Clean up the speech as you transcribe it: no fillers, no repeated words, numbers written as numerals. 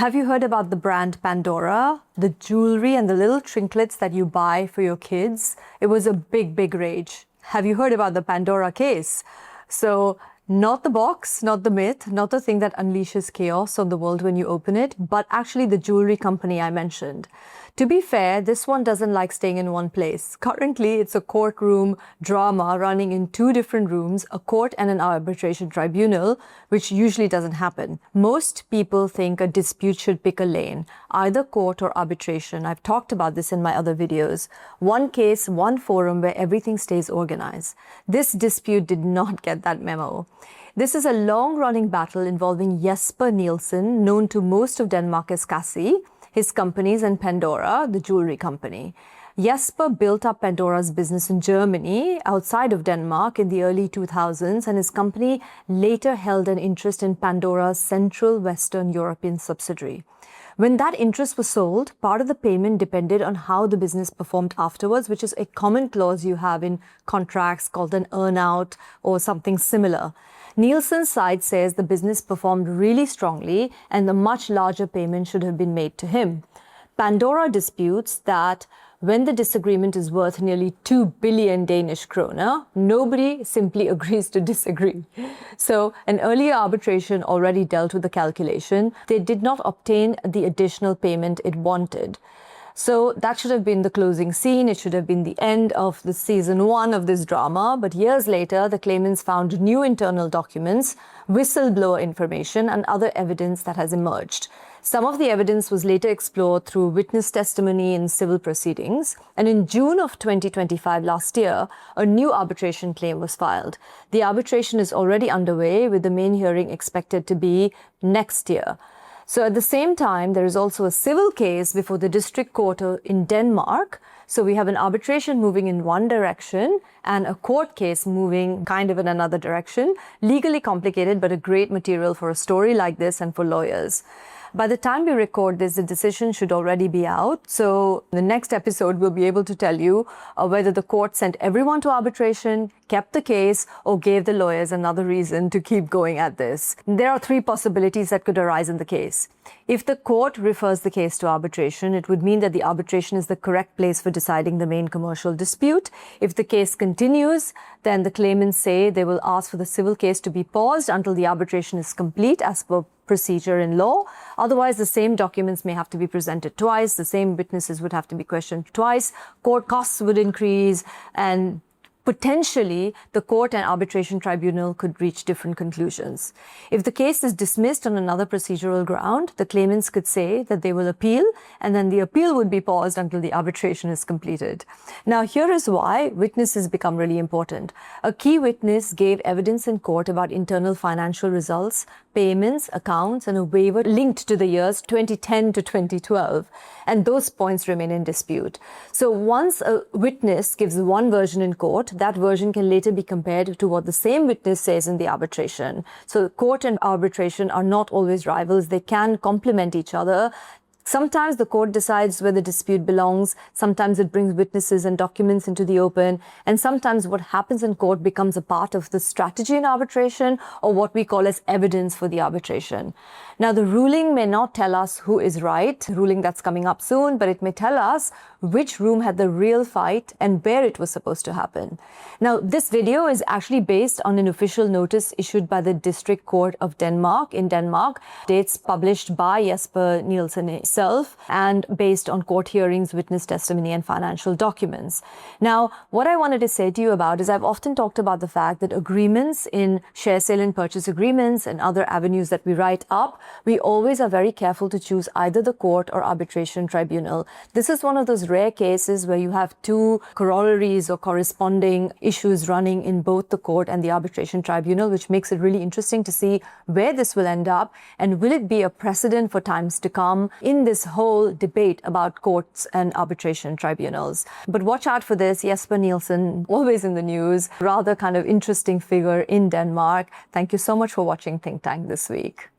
Have you heard about the brand Pandora? The jewelry and the little trinkets that you buy for your kids? It was a big rage. Have you heard about the Pandora case? So, not the box, not the myth, not the thing that unleashes chaos on the world when you open it, but actually the jewelry company I mentioned. To be fair, this one doesn't like staying in one place. Currently, it's a courtroom drama running in two different rooms, a court and an arbitration tribunal, which usually doesn't happen. Most people think a dispute should pick a lane, either court or arbitration. I've talked about this in my other videos. One case, one forum where everything stays organized. This dispute did not get that memo. This is a long-running battle involving Jesper Nielsen, known to most of Denmark as 𝘙𝘂𝗍, his companies, and Pandora, the jewelry company. Jesper built up Pandora's business in Germany, outside of Denmark, in the early 2000s, and his company later held an interest in Pandora's Central Western European subsidiary. When that interest was sold, part of the payment depended on how the business performed afterwards, which is a common clause you have in contracts called an earn-out or something similar. Nielsen's side says the business performed really strongly and a much larger payment should have been made to him. Pandora disputes that when the disagreement is worth nearly 2 billion Danish kroner, nobody simply agrees to disagree. So an earlier arbitration already dealt with the calculation. They did not obtain the additional payment it wanted. So that should have been the closing scene. It should have been the end of the season 1 of this drama. But years later, the claimants found new internal documents, whistleblower information, and other evidence that has emerged. Some of the evidence was later explored through witness testimony in civil proceedings. And in June of 2025 last year, a new arbitration claim was filed. The arbitration is already underway, with the main hearing expected to be next year. So at the same time, there is also a civil case before the district court in Denmark. So we have an arbitration moving in one direction and a court case moving kind of in another direction. Legally complicated, but a great material for a story like this and for lawyers. By the time we record this, the decision should already be out. So in the next episode, we'll be able to tell you whether the court sent everyone to arbitration, kept the case, or gave the lawyers another reason to keep going at this. There are 3 possibilities that could arise in the case. If the court refers the case to arbitration, it would mean that the arbitration is the correct place for deciding the main commercial dispute. If the case continues, then the claimants say they will ask for the civil case to be paused until the arbitration is complete as per procedure in law. Otherwise, the same documents may have to be presented twice, the same witnesses would have to be questioned twice, court costs would increase, and potentially the court and arbitration tribunal could reach different conclusions. If the case is dismissed on another procedural ground, the claimants could say that they will appeal, and then the appeal would be paused until the arbitration is completed. Now, here is why witnesses become really important. A key witness gave evidence in court about internal financial results, payments, accounts, and a waiver linked to the years 2010 to 2012. And those points remain in dispute. So once a witness gives one version in court, that version can later be compared to what the same witness says in the arbitration. So court and arbitration are not always rivals. They can complement each other. Sometimes the court decides where the dispute belongs, sometimes it brings witnesses and documents into the open, and sometimes what happens in court becomes a part of the strategy in arbitration, or what we call as evidence for the arbitration. Now, the ruling may not tell us who is right, ruling that's coming up soon, but it may tell us which room had the real fight and where it was supposed to happen. Now, this video is actually based on an official notice issued by the District Court of Denmark in Denmark, dates published by Jesper Nielsen himself, and based on court hearings, witness testimony, and financial documents. Now, what I wanted to say to you about is I've often talked about the fact that agreements in share sale and purchase agreements and other avenues that we write up, we always are very careful to choose either the court or arbitration tribunal. This is one of those rare cases where you have 2 corollaries or corresponding issues running in both the court and the arbitration tribunal, which makes it really interesting to see where this will end up, and will it be a precedent for times to come in this whole debate about courts and arbitration tribunals. But watch out for this. Jesper Nielsen, always in the news, rather kind of interesting figure in Denmark. Thank you so much for watching Think Tank this week.